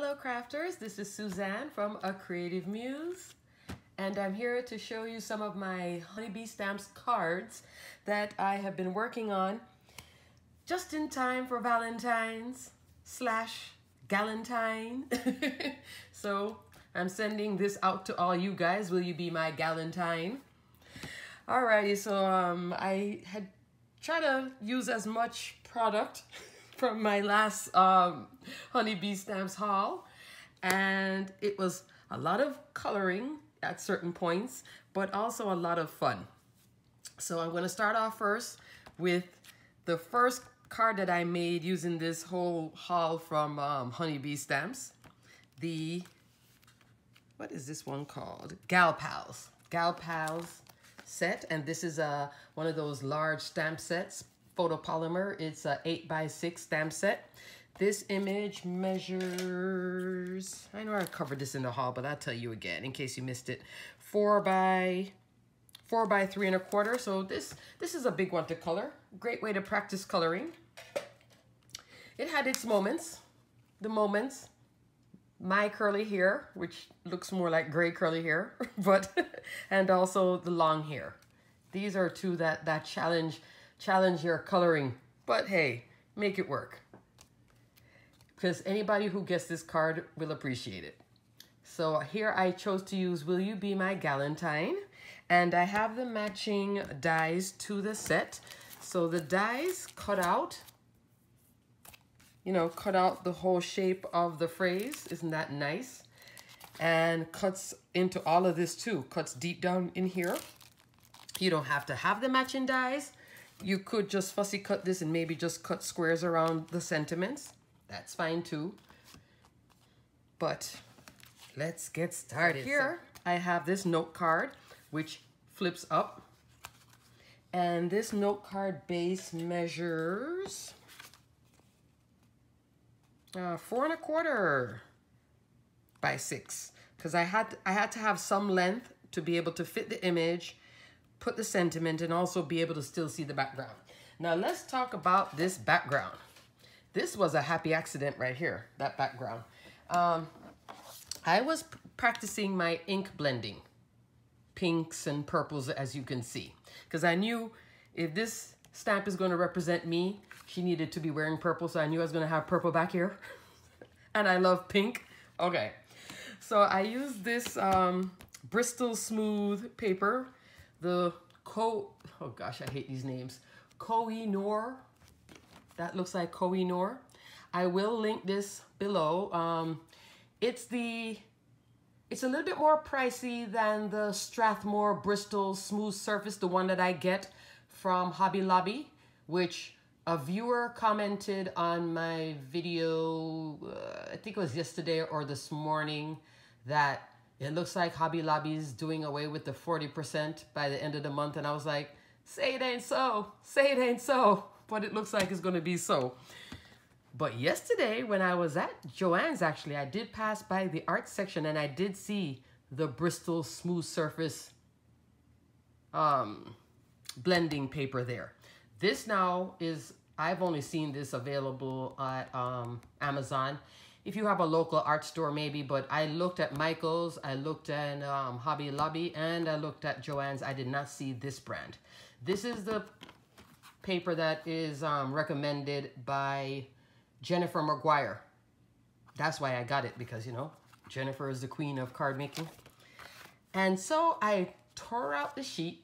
Hello crafters, this is Suzanne from A Creative Muse, and I'm here to show you some of my honeybee stamps cards that I have been working on just in time for Valentine's / Galentine. So I'm sending this out to all you guys. Will you be my Galentine? Alrighty, so I had tried to use as much product from my last honeybee stamps haul, and it was a lot of coloring at certain points, but also a lot of fun. So I'm going to start off first with the first card that I made using this whole haul from honeybee stamps. What is this one called? Gal Pals set, and this is one of those large stamp sets, photopolymer. It's a 8x6 stamp set. This image measures, I know I covered this in the haul, but I'll tell you again in case you missed it, 4 by 3¼ So this is a big one to color. Great way to practice coloring. It had its moments. My curly hair, which looks more like gray curly hair, but and also the long hair. These are two that challenge your coloring, but hey, make it work, because anybody who gets this card will appreciate it. So here I chose to use Will You Be My Galentine, and I have the matching dies to the set. So the dies cut out, cut out the whole shape of the phrase. Isn't that nice? And cuts into all of this too, cuts deep down in here. You don't have to have the matching dies. You could just fussy cut this and maybe just cut squares around the sentiments. That's fine too. But let's get started. Here I have this note card which flips up. And this note card base measures 4¼ by 6, because I had to have some length to be able to fit the image, put the sentiment, and also be able to still see the background. Now let's talk about this background. This was a happy accident right here, that background. I was practicing my ink blending, pinks and purples, as you can see, because I knew if this stamp is going to represent me, she needed to be wearing purple, so I knew I was going to have purple back here. And I love pink. Okay, so I used this Bristol Smooth paper, the oh gosh, I hate these names, Koh-i-Noor. That looks like Koh-i-Noor. I will link this below. It's a little bit more pricey than the Strathmore Bristol Smooth Surface, the one that I get from Hobby Lobby, which a viewer commented on my video, I think it was yesterday or this morning, that it looks like Hobby Lobby's doing away with the 40% by the end of the month. And I was like, say it ain't so, say it ain't so. But it looks like it's going to be so. But yesterday when I was at Joann's, actually, I did pass by the art section and I did see the Bristol Smooth Surface blending paper there. This now is, I've only seen this available at Amazon. If you have a local art store, maybe, but I looked at Michael's, I looked at Hobby Lobby, and I looked at Joann's. I did not see this brand. This is the paper that is recommended by Jennifer McGuire. That's why I got it, because, Jennifer is the queen of card making. And so I tore out the sheet,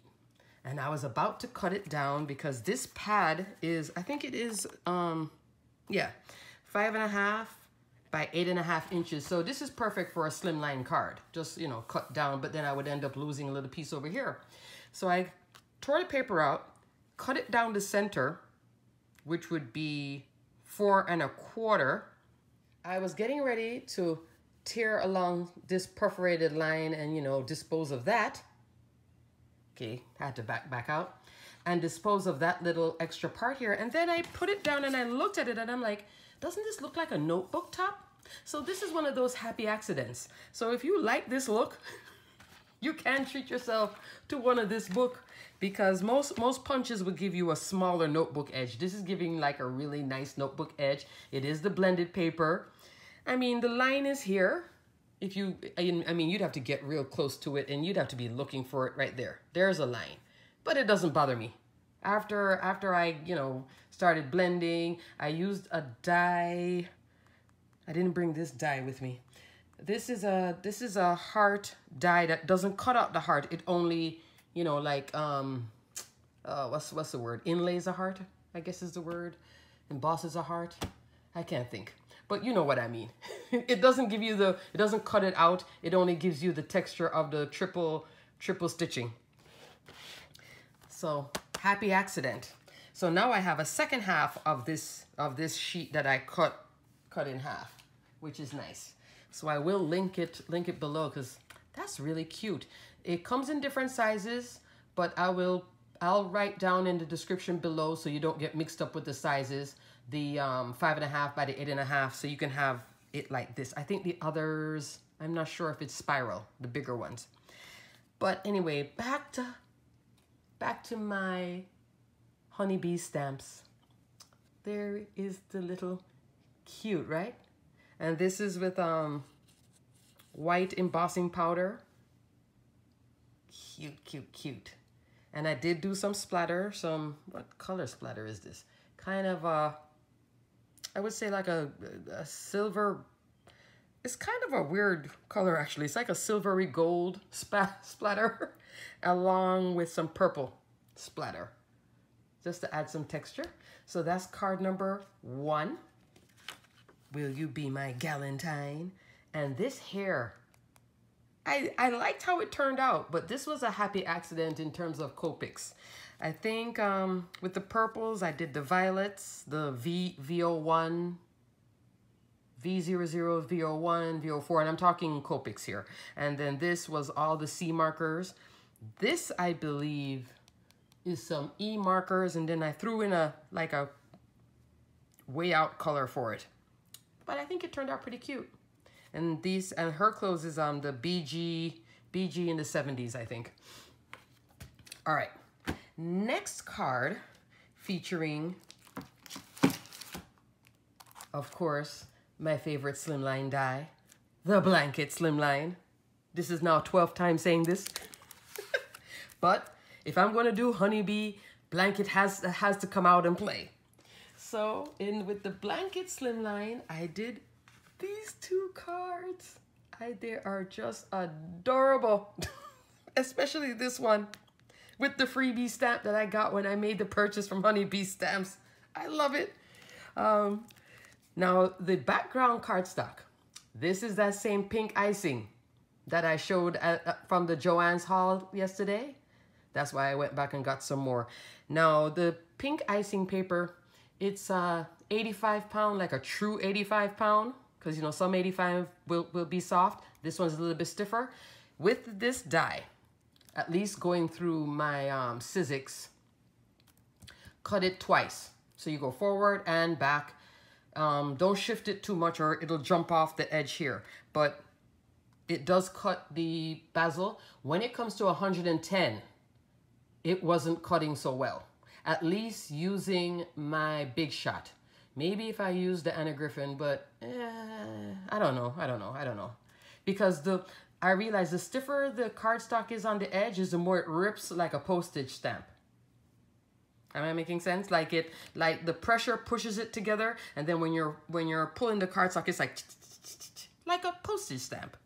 and I was about to cut it down because this pad is, I think it is, 5½ by 8½ inches. So this is perfect for a slimline card. Just, cut down, but then I would end up losing a little piece over here. So I tore the paper out, cut it down the center, which would be 4¼ I was getting ready to tear along this perforated line and, dispose of that. Okay, had to back out and dispose of that little extra part here. And then I put it down and I looked at it and I'm like, doesn't this look like a notebook top? So this is one of those happy accidents. So if you like this look, you can treat yourself to one of this book, because most punches would give you a smaller notebook edge. This is giving like a really nice notebook edge. It is the blended paper. I mean, the line is here. If you, I mean, you'd have to get real close to it and you'd have to be looking for it right there. There's a line, but it doesn't bother me. After I, you know, started blending, I used a die. I didn't bring this die with me. This is a heart die that doesn't cut out the heart. It only, you know, like, what's the word? Inlays a heart, I guess is the word. Embosses a heart. I can't think. But you know what I mean. It doesn't give you the, it doesn't cut it out. It only gives you the texture of the triple stitching. So happy accident. So now I have a second half of this sheet that I cut in half, which is nice. So I will link it below because that's really cute. It comes in different sizes, but I'll write down in the description below so you don't get mixed up with the sizes. The 5.5 by the 8.5, so you can have it like this. I think the others, I'm not sure if it's spiral, the bigger ones. But anyway, back to my honeybee stamps. There is the little cute, right? And this is with white embossing powder. Cute, cute, cute. And I did do some splatter, what color splatter is this? Kind of I would say like a silver, it's kind of a weird color actually. It's like a silvery gold splatter along with some purple splatter, just to add some texture. So that's card number 1. Will you be my Galentine? And this hair, I liked how it turned out, but this was a happy accident in terms of Copics. I think with the purples, I did the violets, the V01, V00, V01, V04, and I'm talking Copics here. And then this was all the C markers. This, I believe, is some E markers, and then I threw in a way out color for it. But I think it turned out pretty cute. And these, and her clothes is the BG in the 70s, I think. All right. Next card featuring, of course, my favorite slimline die, the blanket slimline. This is now 12th time saying this. But if I'm going to do honeybee, blanket has to come out and play. So with the blanket slimline, I did these 2 cards. They are just adorable, especially this one with the freebie stamp that I got when I made the purchase from Honeybee Stamps. I love it. Now the background cardstock. This is that same pink icing that I showed from the Joann's haul yesterday. That's why I went back and got some more. Now the pink icing paper, it's 85 pound, like a true 85 pound. Because, you know, some 85 will be soft. This one's a little bit stiffer. With this die, at least going through my Sizzix, cut it twice. So you go forward and back. Don't shift it too much or it'll jump off the edge here. But it does cut the bezel. When it comes to 110, it wasn't cutting so well. At least using my Big Shot. Maybe if I use the Anna Griffin, but I don't know. Because I realize the stiffer the cardstock is on the edge, is the more it rips like a postage stamp. Am I making sense? Like the pressure pushes it together, and then when you're pulling the cardstock, it's like a postage stamp.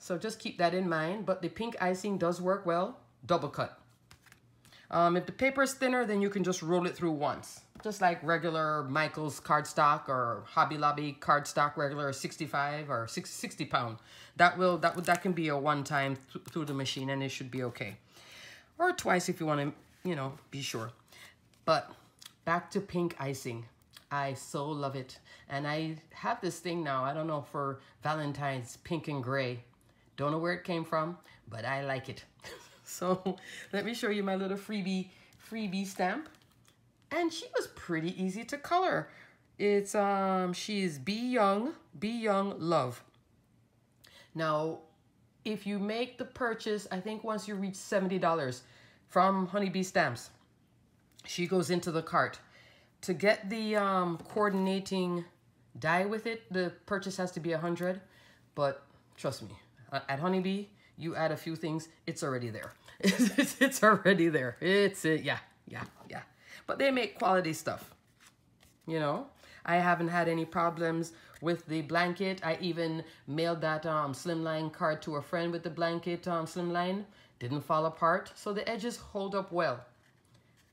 So just keep that in mind. But the pink icing does work well. Double cut. If the paper is thinner, then you can just roll it through once. Just like regular Michael's cardstock or Hobby Lobby cardstock, regular 65 or 60 pound. That can be a one-time through the machine and it should be okay. Or twice if you want to, you know, be sure. But back to pink icing. I so love it. And I have this thing now, I don't know, for Valentine's pink and gray. Don't know where it came from, but I like it. So let me show you my little freebie stamp. And she was pretty easy to color. It's she's Be Young Love. Now, if you make the purchase, I think once you reach $70 from Honeybee Stamps, she goes into the cart. To get the coordinating die with it, the purchase has to be 100. But trust me, at Honeybee, you add a few things, it's already there. It's already there. Yeah. But they make quality stuff, you know. I haven't had any problems with the blanket. I even mailed that slimline card to a friend with the blanket slimline. Didn't fall apart, so the edges hold up well.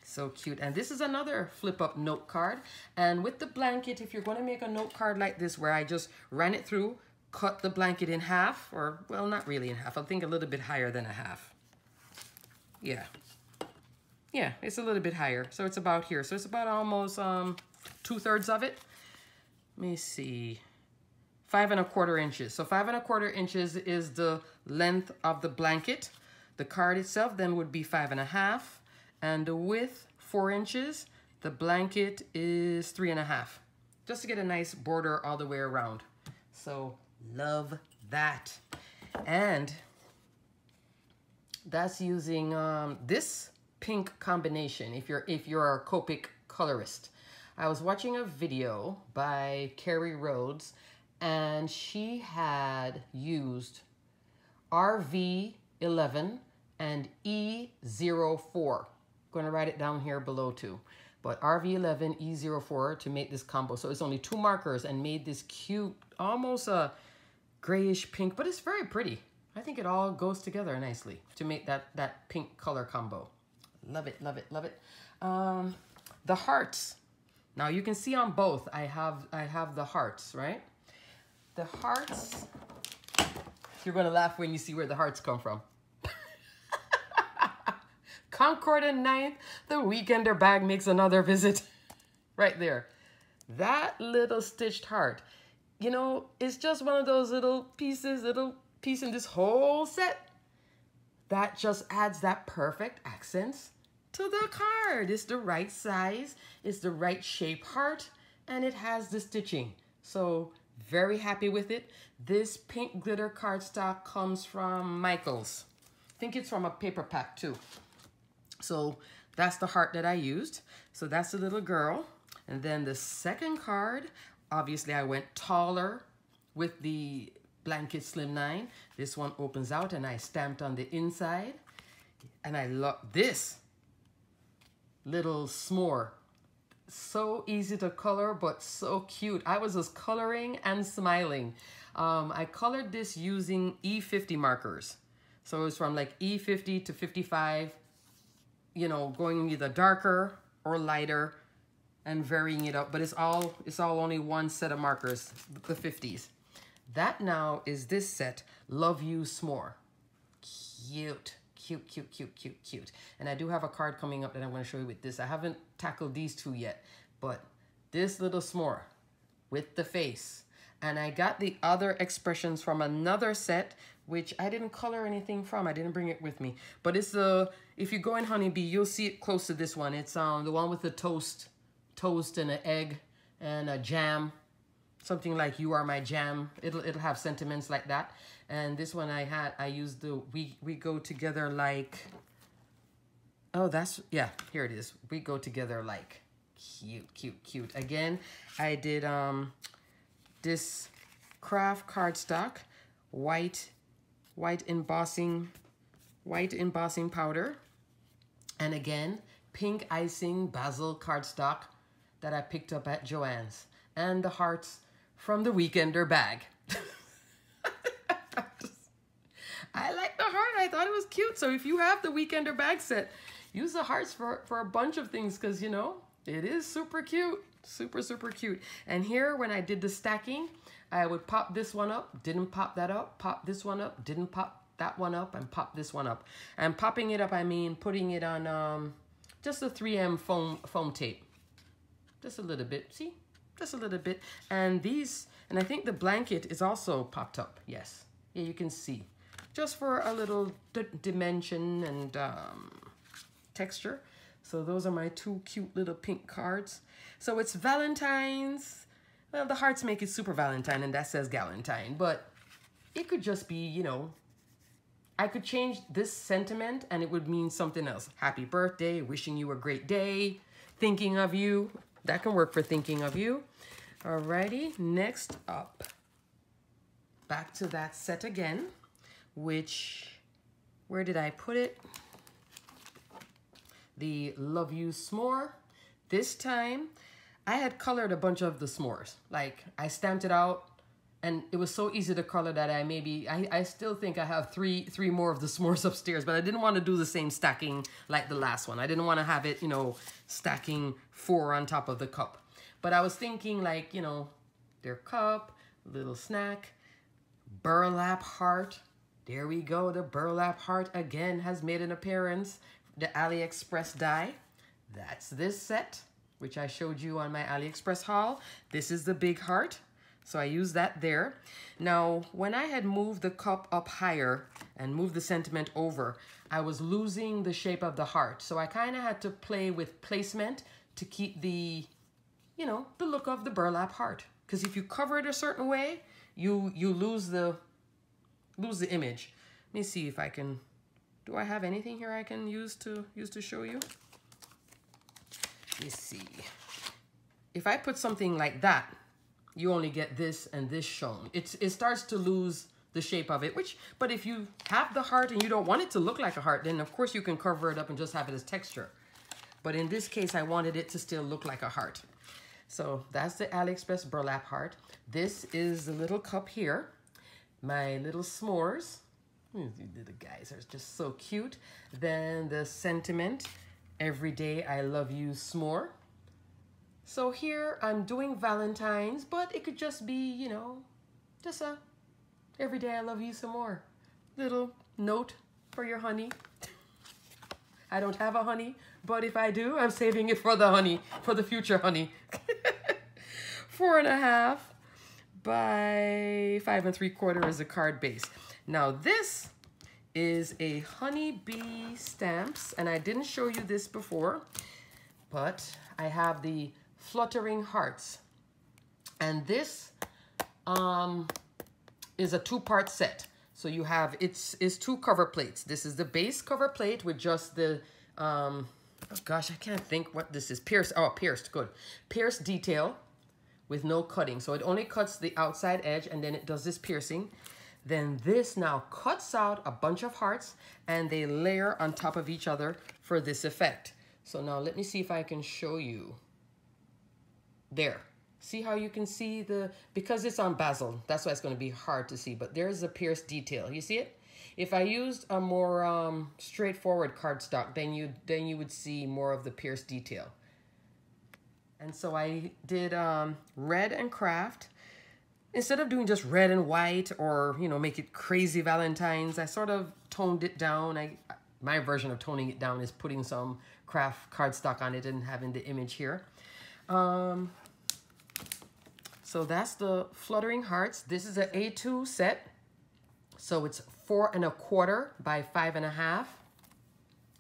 So cute. And this is another flip up note card. And with the blanket, if you're going to make a note card like this where I just ran it through, cut the blanket in half, or well, not really in half, I think a little bit higher than a half. Yeah, it's a little bit higher, so it's about here. So it's about almost 2/3 of it. Let me see, 5 1/4 inches. So 5 1/4 inches is the length of the blanket. The card itself then would be 5 1/2, and the width 4 inches. The blanket is 3 1/2, just to get a nice border all the way around. So love that. And that's using this pink combination if you're a Copic colorist. I was watching a video by Carrie Rhodes, and she had used RV11 and E04. I'm going to write it down here below too. But RV11, E04 to make this combo. So it's only 2 markers and made this cute, almost a grayish pink, but it's very pretty. I think it all goes together nicely to make that pink color combo. Love it, love it, love it. The hearts. Now you can see on both, I have the hearts, right? The hearts, you're gonna laugh when you see where the hearts come from. Concord and 9th, the Weekender bag makes another visit. Right there. That little stitched heart, you know, it's just one of those little piece in this whole set that just adds that perfect accents to the card. It's the right size, it's the right shape heart, and it has the stitching. So very happy with it. This pink glitter cardstock comes from Michaels. I think it's from a paper pack too. So that's the heart that I used. So that's the little girl. And then the second card, obviously I went taller with the blanket slimline. This one opens out and I stamped on the inside. And I love this little s'more. So easy to color, but so cute. I was just coloring and smiling. I colored this using E50 markers. So it's from like E50 to 55, you know, going either darker or lighter and varying it up. But it's all only one set of markers, the 50s. That now is this set, Love You S'more. Cute, cute, cute, cute, cute, cute. And I do have a card coming up that I'm going to show you with this. I haven't tackled these two yet, but this little s'more with the face. And I got the other expressions from another set, which I didn't color anything from. I didn't bring it with me. But it's if you go in Honeybee, you'll see it close to this one. It's the one with the toast and an egg and a jam. Something like You Are My Jam. It'll have sentiments like that. And this one I used the We Go Together Like. Oh, yeah, here it is. We Go Together Like. Cute, cute, cute. Again, I did this craft cardstock, white embossing powder. And again, pink icing basil cardstock that I picked up at Joann's. And the hearts from the Weekender bag. I like the heart. I thought it was cute. So if you have the Weekender bag set, use the hearts for a bunch of things because, you know, it is super cute. Super, super cute. And here, when I did the stacking, I would pop this one up, didn't pop that up, pop this one up, didn't pop that one up, and pop this one up. And popping it up, I mean putting it on just a 3M foam tape. Just a little bit, see? Just a little bit. And I think the blanket is also popped up. Yes. Yeah, you can see. Just for a little dimension and texture. So those are my 2 cute little pink cards. So it's Valentine's. Well, the hearts make it Super Valentine, and that says Galentine. But it could just be, you know, I could change this sentiment, and it would mean something else. Happy birthday, wishing you a great day, thinking of you. That can work for thinking of you. Alrighty, next up, back to that set again, which, where did I put it? The Love You S'more. This time, I had colored a bunch of the s'mores. Like, I stamped it out, and it was so easy to color that I still think I have three more of the s'mores upstairs, but I didn't want to do the same stacking like the last one. I didn't want to have it, you know, stacking 4 on top of the cup. But I was thinking, like, you know, their cup, little snack, burlap heart. There we go. The burlap heart again has made an appearance. The AliExpress die. That's this set, which I showed you on my AliExpress haul. This is the big heart. So I used that there. Now, when I had moved the cup up higher and moved the sentiment over, I was losing the shape of the heart. So I kind of had to play with placement to keep the, you know, the look of the burlap heart. Because if you cover it a certain way, you lose the image. Let me see if I can, do I have anything here I can use to show you? Let me see. If I put something like that, you only get this and this shown. It starts to lose the shape of it, but if you have the heart and you don't want it to look like a heart, then of course you can cover it up and just have it as texture. But in this case, I wanted it to still look like a heart. So that's the AliExpress burlap heart. This is the little cup here. My little s'mores. The guys are just so cute. Then the sentiment, every day I love you s'more. So here I'm doing Valentine's, but it could just be, you know, just a every day I love you some more. Little note for your honey. I don't have a honey, but if I do, I'm saving it for the honey, for the future honey. 4.5 by 5 3/4 is a card base. Now this is a honeybee stamps, and I didn't show you this before, but I have the fluttering hearts, and this is a 2-part set. So you have, it's 2 cover plates. This is the base cover plate with just the oh gosh, I can't think what this is. Pierced, good. Pierced detail with no cutting. So it only cuts the outside edge, and then it does this piercing. Then this now cuts out a bunch of hearts, and they layer on top of each other for this effect. So now let me see if I can show you. There. See how you can see because it's on basil, that's why it's going to be hard to see, but there's a pierced detail. You see it? If I used a more straightforward cardstock, then you would see more of the pierced detail. And so I did red and craft. Instead of doing just red and white, or, you know, make it crazy Valentines, I sort of toned it down. My version of toning it down is putting some craft cardstock on it and having the image here. So that's the fluttering hearts. This is an A2 set. So it's 4 1/4 by 5 1/2.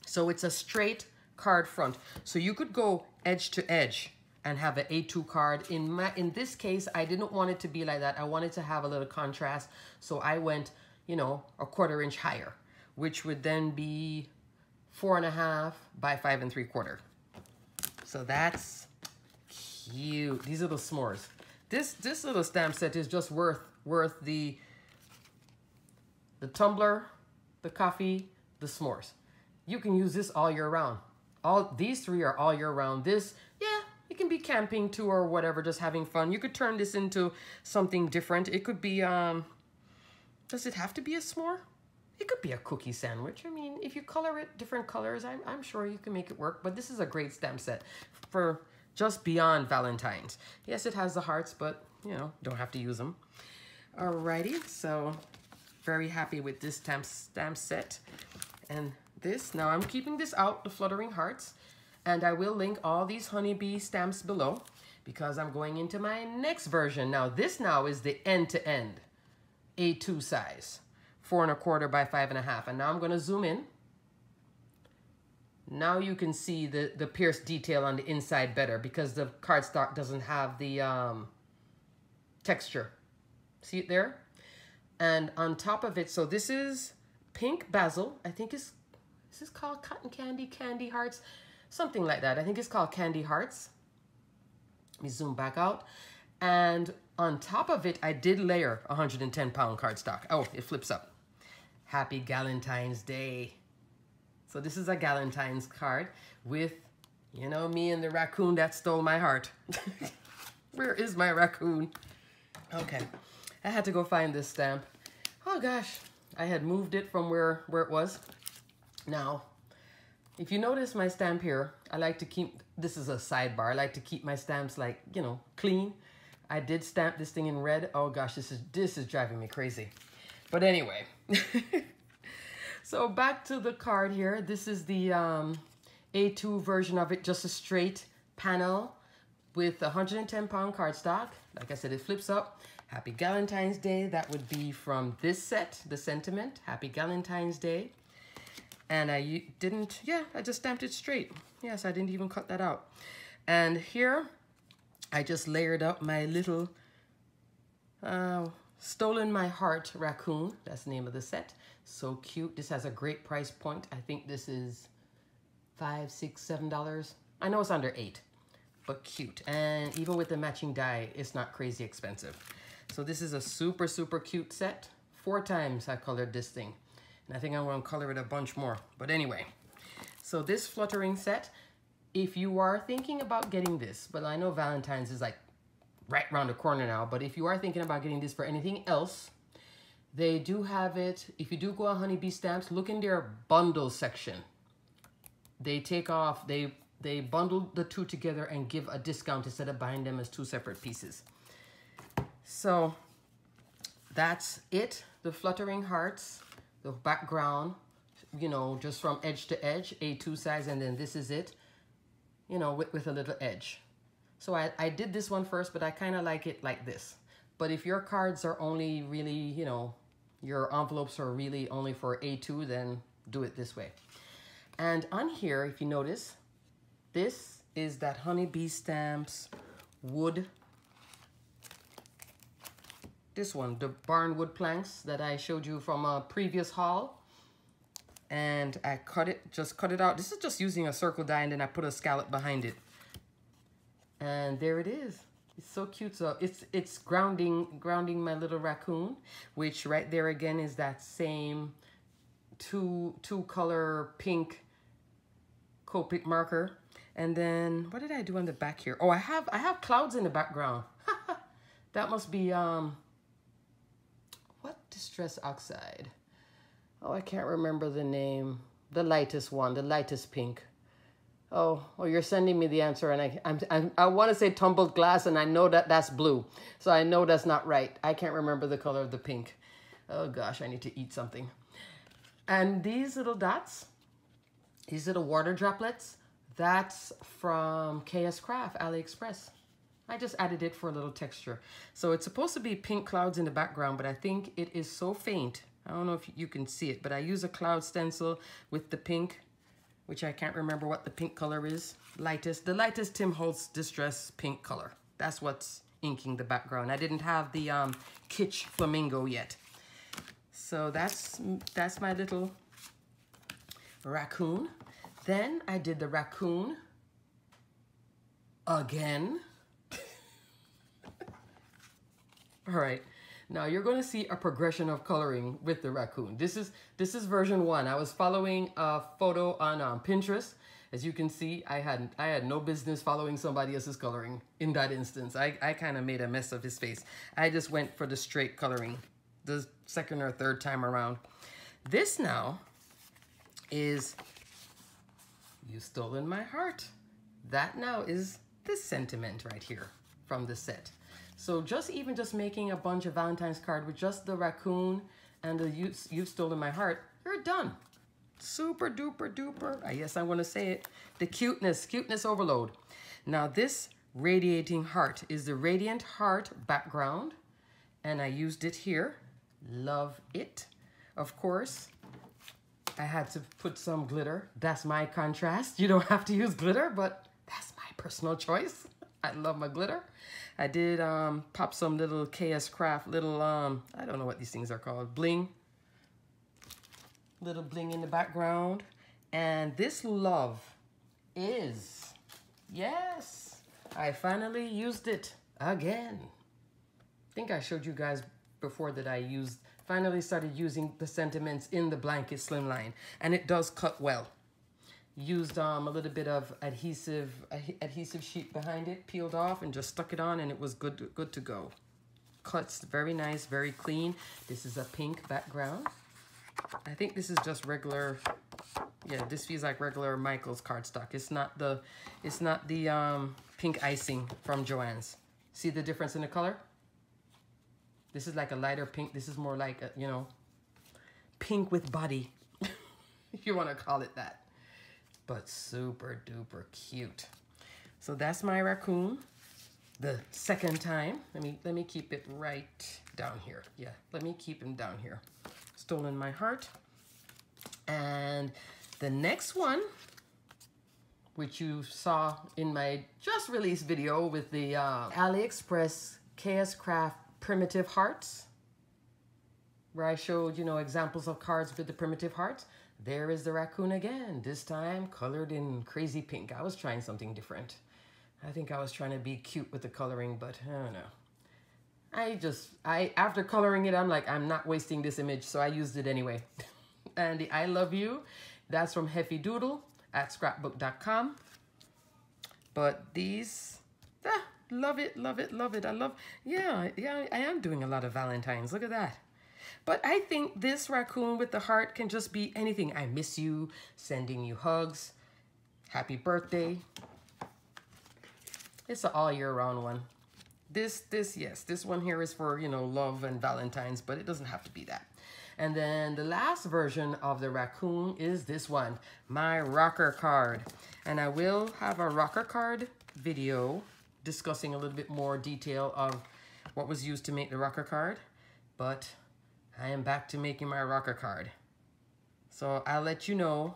So it's a straight card front. So you could go edge to edge and have an A2 card. In this case, I didn't want it to be like that. I wanted to have a little contrast. So I went, you know, a 1/4 inch higher, which would then be 4 1/2 by 5 3/4. So that's cute. These are the s'mores. This little stamp set is just worth the tumbler, the coffee, the s'mores. You can use this all year round. These 3 are all year round. This, yeah, it can be camping too or whatever, just having fun. You could turn this into something different. It could be, does it have to be a s'more? It could be a cookie sandwich. I mean, if you color it different colors, I'm sure you can make it work. But this is a great stamp set for just beyond Valentine's. Yes, it has the hearts, but, you know, don't have to use them. Alrighty, so very happy with this stamp set. And this, now I'm keeping this out, the fluttering hearts, and I will link all these honeybee stamps below because I'm going into my next version. Now this now is the end-to-end A2 size, 4 1/4 by 5 1/2. And now I'm going to zoom in. Now you can see the pierced detail on the inside better because the cardstock doesn't have the texture. See it there? And on top of it, so this is pink basil. I think is this called cotton candy hearts? Something like that. I think it's called candy hearts. Let me zoom back out. And on top of it, I did layer 110-pound cardstock. Oh, it flips up. Happy Galentine's Day. So this is a Galentine's card with, you know, me and the raccoon that stole my heart. Where is my raccoon? Okay, I had to go find this stamp. Oh gosh, I had moved it from where it was. Now, if you notice my stamp here, I like to keep, this is a sidebar, I like to keep my stamps like, you know, clean. I did stamp this thing in red. Oh gosh, this is driving me crazy. But anyway, so back to the card here. This is the A2 version of it, just a straight panel with 110-pound cardstock. Like I said, it flips up. Happy Galentine's Day. That would be from this set, the sentiment. Happy Galentine's Day. And I didn't, yeah, I just stamped it straight. Yes, I didn't even cut that out. And here, I just layered up my little Stolen My Heart raccoon. That's the name of the set. So cute. This has a great price point. I think this is $5, $6, $7. I know it's under $8, but cute. And even with the matching die, it's not crazy expensive. So this is a super, super cute set. 4 times I colored this thing. And I think I'm going to color it a bunch more. But anyway, so this fluttering set, if you are thinking about getting this, but I know Valentine's is like right around the corner now, but if you are thinking about getting this for anything else, they do have it. If you do go on Honeybee Stamps, look in their bundle section. They take off, they bundle the 2 together and give a discount instead of buying them as 2 separate pieces. So that's it. The fluttering hearts, the background, you know, just from edge to edge, A2 size, and then this is it, you know, with a little edge. So I did this one first, but I kind of like it like this. But if your cards are only really, you know, your envelopes are really only for A2, then do it this way. And on here, if you notice, this is that Honeybee Stamps wood. This one, the barnwood planks that I showed you from a previous haul. And I just cut it out. This is just using a circle die, and then I put a scallop behind it. And there it is. It's so cute. So it's grounding my little raccoon, which right there again is that same two color pink Copic marker. And then what did I do on the back here? Oh, I have clouds in the background. That must be what Distress Oxide? Oh, I can't remember the name. The lightest one, the lightest pink. Oh, well, you're sending me the answer, and I want to say tumbled glass, and I know that's blue. So I know that's not right. I can't remember the color of the pink. Oh gosh, I need to eat something. And these little dots, these little water droplets, that's from KS Craft, AliExpress. I just added it for a little texture. So it's supposed to be pink clouds in the background, but I think it is so faint. I don't know if you can see it, but I use a cloud stencil with the pink, which I can't remember what the pink color is. The lightest Tim Holtz Distress pink color. That's what's inking the background. I didn't have the kitsch flamingo yet. So that's my little raccoon. Then I did the raccoon again. All right. Now you're going to see a progression of coloring with the raccoon. This is version 1. I was following a photo on Pinterest. As you can see, I had no business following somebody else's coloring in that instance. I kind of made a mess of his face. I just went for the straight coloring the second or third time around. This now is You've Stolen My Heart. That now is this sentiment right here from the set. So even just making a bunch of Valentine's card with just the raccoon and the You've Stolen My Heart, you're done. Super duper duper. Yes, I want to say it. The cuteness overload. Now this radiating heart is the radiant heart background, and I used it here. Love it. Of course, I had to put some glitter. That's my contrast. You don't have to use glitter, but that's my personal choice. I love my glitter. I did pop some little KS Craft, little, I don't know what these things are called, bling. Little bling in the background. And this love is, yes, I finally used it again. I think I showed you guys before that I finally started using the sentiments in the blanket slimline, and it does cut well. Used a little bit of adhesive sheet behind it, peeled off, and just stuck it on, and it was good to go. Cuts very nice, very clean. This is a pink background. I think this is just regular. Yeah, this feels like regular Michael's cardstock. It's not the pink icing from Joann's. See the difference in the color? This is like a lighter pink. This is more like a, you know, pink with body, if you want to call it that. But super duper cute. So that's my raccoon. The second time, let me keep it right down here. Yeah, let me keep him down here. Stolen my heart. And the next one, which you saw in my just released video with the AliExpress KS Craft primitive hearts, where I showed, you know, examples of cards with the primitive hearts. There is the raccoon again, this time colored in crazy pink. I was trying something different. I think I was trying to be cute with the coloring, but I don't know. After coloring it, I'm like, I'm not wasting this image, so I used it anyway. And the I Love You, that's from Heffy Doodle at scrapbook.com. But these, love it, love it, love it. Yeah, I am doing a lot of Valentines. Look at that. But I think this raccoon with the heart can just be anything. I miss you, sending you hugs, happy birthday. It's an all year round one. This one here is for, you know, love and Valentine's, but it doesn't have to be that. And then the last version of the raccoon is this one, my rocker card. And I will have a rocker card video discussing a little bit more detail of what was used to make the rocker card. But I am back to making my rocker card. So I'll let you know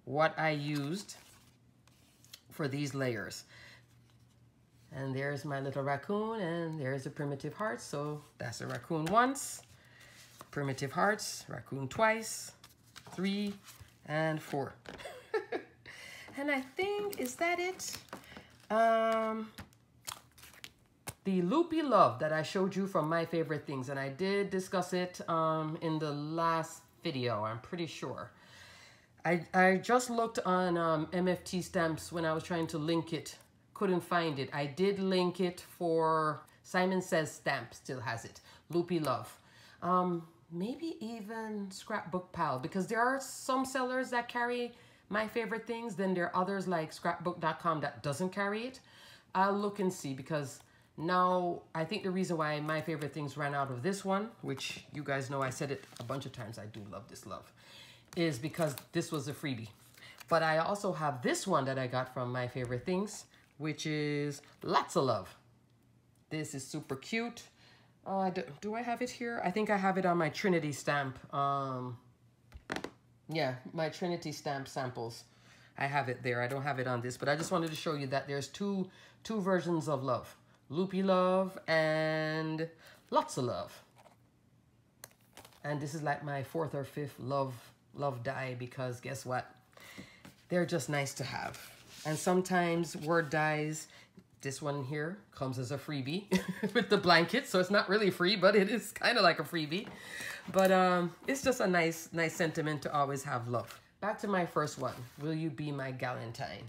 what I used for these layers. And there's my little raccoon, and there's the primitive hearts. So that's a raccoon once, primitive hearts, raccoon twice, 3 and 4. And I think, is that it? The Loopy Love that I showed you from My Favorite Things, and I did discuss it in the last video, I'm pretty sure. I just looked on MFT stamps when I was trying to link it, couldn't find it. I did link it for Simon Says Stamp, still has it, Loopy Love. Maybe even Scrapbook Pal, because there are some sellers that carry My Favorite Things, then there are others like scrapbook.com that doesn't carry it. I'll look and see, because now I think the reason why My Favorite Things ran out of this one, which you guys know I said it a bunch of times, I do love this love, is because this was a freebie. But I also have this one that I got from My Favorite Things, which is Lots of Love. This is super cute. Do I have it here? I think I have it on my Trinity stamp. Yeah, my Trinity stamp samples. I have it there. I don't have it on this, but I just wanted to show you that there's two versions of love. Loopy Love and Lots of Love. And this is like my 4th or 5th love die, because guess what? They're just nice to have. And sometimes word dies. This one here comes as a freebie with the blanket, so it's not really free, but it is kind of like a freebie. But it's just a nice sentiment to always have love. Back to my first one, Will You Be My Galentine?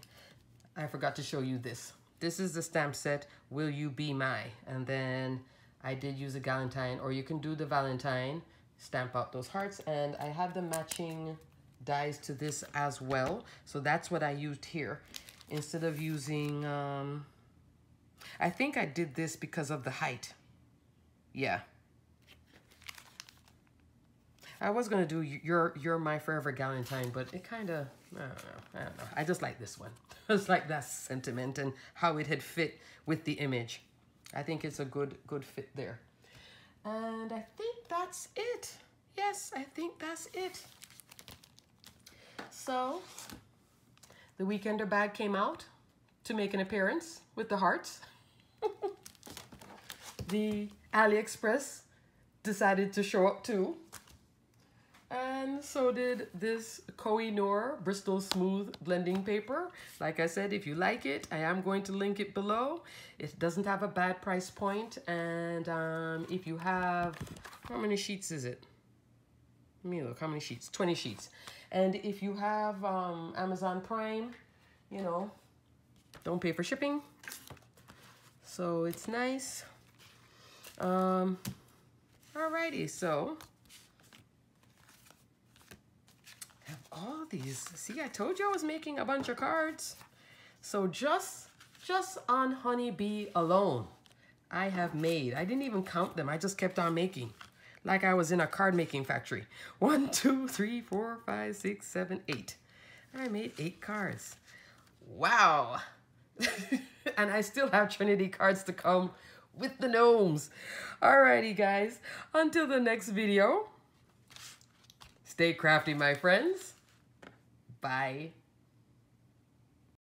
I forgot to show you this. This is the stamp set, Will You Be My? And then I did use a Galentine, or you can do the Valentine, stamp out those hearts, and I have the matching dies to this as well. So that's what I used here. Instead of using, I think I did this because of the height. Yeah. I was gonna do You're My Forever Galentine, but it kind of, I don't know. I just like this one. It's like that sentiment and how it had fit with the image. I think it's a good fit there. And I think that's it. Yes, I think that's it. So the Weekender bag came out to make an appearance with the hearts. The AliExpress decided to show up too. And so did this Koh-i-Noor Bristol Smooth Blending Paper. Like I said, if you like it, I am going to link it below. It doesn't have a bad price point. And if you have, how many sheets is it? Let me look, how many sheets? 20 sheets. And if you have Amazon Prime, you know, don't pay for shipping. So it's nice. Alrighty, so have all these. See, I told you I was making a bunch of cards. So just on Honeybee alone, I have made, I didn't even count them. I just kept on making like I was in a card making factory. 1, 2, 3, 4, 5, 6, 7, 8. I made 8 cards. Wow. And I still have Trinity cards to come with the gnomes. Alrighty, guys. Until the next video, stay crafty, my friends. Bye.